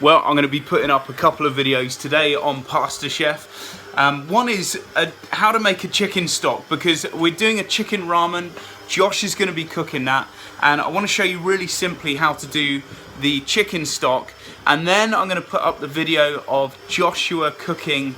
Well, I'm going to be putting up a couple of videos today on PastaChef. One is how to make a chicken stock, because we're doing a chicken ramen. Josh is going to be cooking that, and I want to show you really simply how to do the chicken stock. And then I'm going to put up the video of Joshua cooking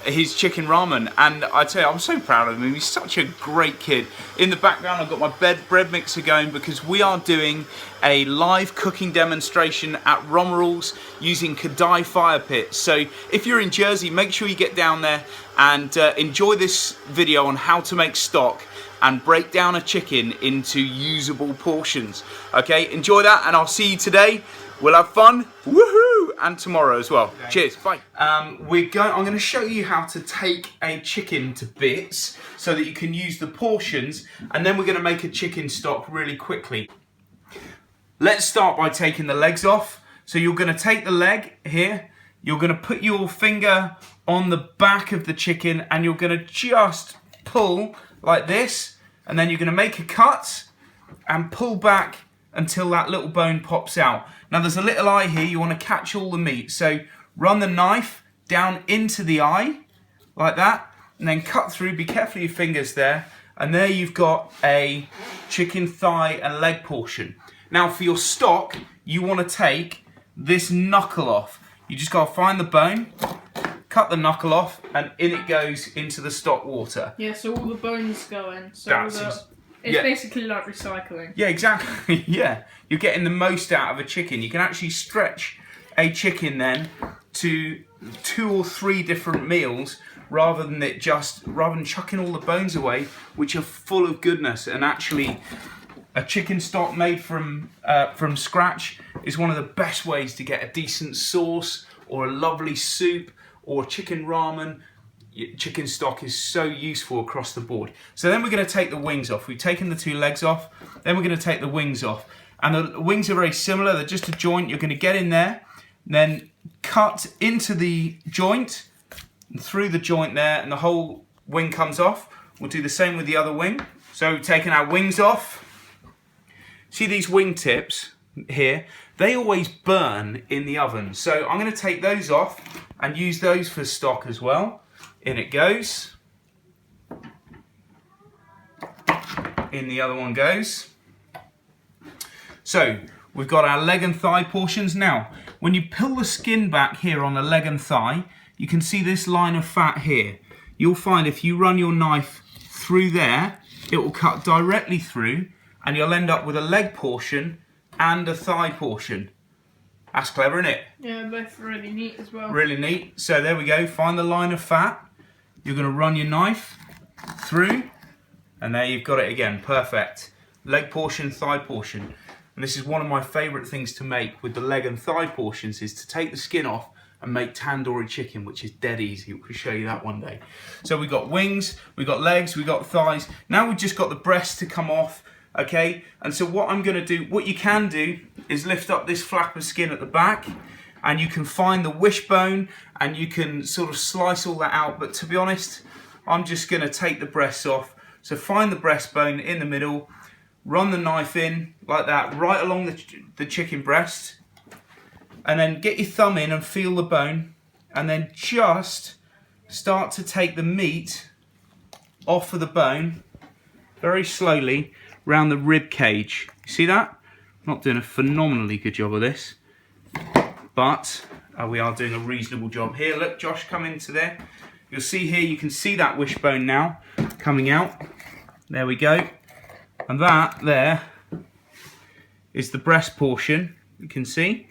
his chicken ramen, and I tell you, I'm so proud of him. He's such a great kid. In the background, I've got my bread mixer going because we are doing a live cooking demonstration at Romeral's using Kadai fire pits. So if you're in Jersey, make sure you get down there and enjoy this video on how to make stock and break down a chicken into usable portions. Okay, enjoy that, and I'll see you today. We'll have fun, woohoo, and tomorrow as well. Okay. Cheers, bye. I'm going to show you how to take a chicken to bits so that you can use the portions, and then we're going to make a chicken stock really quickly. Let's start by taking the legs off. So you're going to take the leg here, you're going to put your finger on the back of the chicken, and you're going to just pull like this, and then you're going to make a cut and pull back until that little bone pops out. Now there's a little eye here, you want to catch all the meat. So run the knife down into the eye, like that, and then cut through, be careful of your fingers there, and there you've got a chicken thigh and leg portion. Now for your stock, you want to take this knuckle off. You just got to find the bone, cut the knuckle off, and in it goes into the stock water. Yeah, so all the bones go in. So it's basically like recycling. Yeah, exactly. Yeah, you're getting the most out of a chicken. You can actually stretch a chicken then to 2 or 3 different meals rather than chucking all the bones away, which are full of goodness. And actually, a chicken stock made from scratch is one of the best ways to get a decent sauce or a lovely soup or chicken ramen. Chicken stock is so useful across the board. So then we're going to take the wings off. We've taken the 2 legs off, then we're going to take the wings off. And the wings are very similar, they're just a joint. You're going to get in there, then cut into the joint, and through the joint there, and the whole wing comes off. We'll do the same with the other wing. So we've taken our wings off. See these wing tips here? They always burn in the oven. So I'm going to take those off and use those for stock as well. In it goes. In the other one goes. So we've got our leg and thigh portions. Now, when you pull the skin back here on the leg and thigh, you can see this line of fat here. You'll find if you run your knife through there, it will cut directly through, and you'll end up with a leg portion and a thigh portion. That's clever, isn't it? Yeah, both really neat as well. Really neat. So there we go. Find the line of fat. You're going to run your knife through, and there you've got it again. Perfect. Leg portion, thigh portion. And this is one of my favourite things to make with the leg and thigh portions, is to take the skin off and make tandoori chicken, which is dead easy. We'll show you that one day. So we've got wings, we've got legs, we've got thighs. Now we've just got the breast to come off, okay? And so what I'm going to do, what you can do is lift up this flap of skin at the back, and you can find the wishbone, and you can sort of slice all that out. But to be honest, I'm just going to take the breasts off. So find the breastbone in the middle, run the knife in like that, right along the chicken breast, and then get your thumb in and feel the bone, and then just start to take the meat off of the bone very slowly round the rib cage. You see that? I'm not doing a phenomenally good job of this, but we are doing a reasonable job here. Look, Josh, come into there. You'll see here, you can see that wishbone now coming out. There we go. And that there is the breast portion, you can see.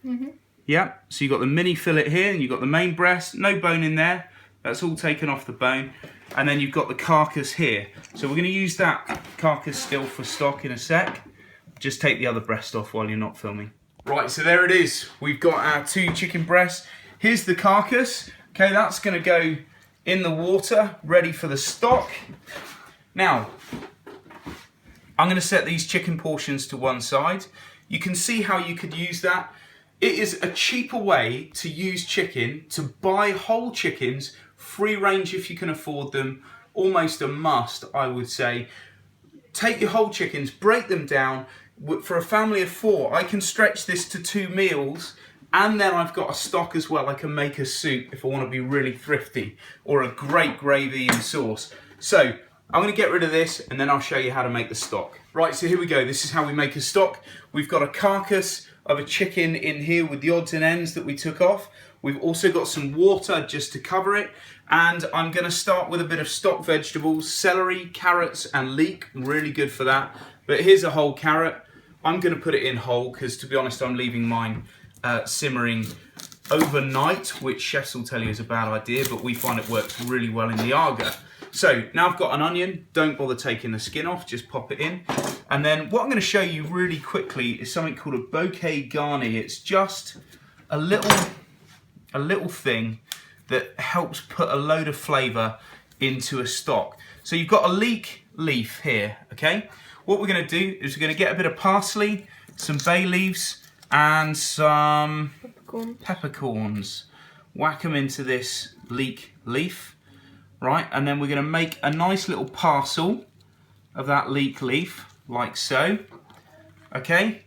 Mm-hmm. Yeah, so you've got the mini fillet here, and you've got the main breast, no bone in there. That's all taken off the bone. And then you've got the carcass here. So we're going to use that carcass still for stock in a sec. Just take the other breast off while you're not filming. Right, so there it is. We've got our 2 chicken breasts. Here's the carcass. Okay, that's going to go in the water, ready for the stock. Now, I'm going to set these chicken portions to one side. You can see how you could use that. It is a cheaper way to use chicken, to buy whole chickens, free range if you can afford them, almost a must, I would say. Take your whole chickens, break them down, For a family of 4, I can stretch this to 2 meals, and then I've got a stock as well. I can make a soup if I want to be really thrifty, or a great gravy and sauce. So I'm going to get rid of this, and then I'll show you how to make the stock. Right, so here we go. This is how we make a stock. We've got a carcass of a chicken in here with the odds and ends that we took off. We've also got some water just to cover it. And I'm going to start with a bit of stock vegetables, celery, carrots and leek. Really good for that. But here's a whole carrot. I'm going to put it in whole because, to be honest, I'm leaving mine simmering overnight, which chefs will tell you is a bad idea, but we find it works really well in the Aga. So now I've got an onion. Don't bother taking the skin off, just pop it in. And then what I'm going to show you really quickly is something called a bouquet garni. It's just a little thing that helps put a load of flavour into a stock. So you've got a leek leaf here, okay? What we're going to do is we're going to get a bit of parsley, some bay leaves and some peppercorns. Whack them into this leek leaf, right? And then we're going to make a nice little parcel of that leek leaf, like so. Okay?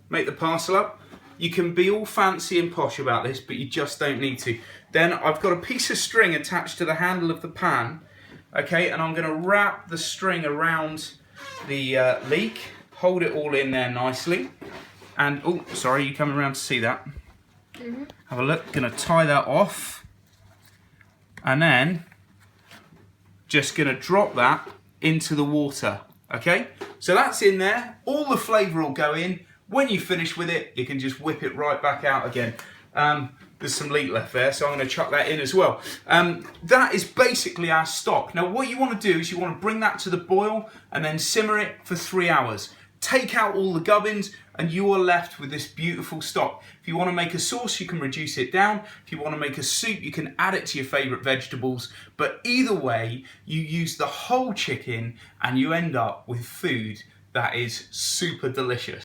Make the parcel up. You can be all fancy and posh about this, but you just don't need to. Then I've got a piece of string attached to the handle of the pan, okay, and I'm going to wrap the string around the leek, hold it all in there nicely, and, oh, sorry, you coming around to see that? Mm-hmm. Have a look, going to tie that off, and then just going to drop that into the water, okay? So that's in there, all the flavour will go in. When you finish with it, you can just whip it right back out again. There's some leek left there, so I'm going to chuck that in as well. That is basically our stock. Now what you want to do is you want to bring that to the boil and then simmer it for 3 hours. Take out all the gubbins and you are left with this beautiful stock. If you want to make a sauce, you can reduce it down. If you want to make a soup, you can add it to your favourite vegetables. But either way, you use the whole chicken and you end up with food that is super delicious.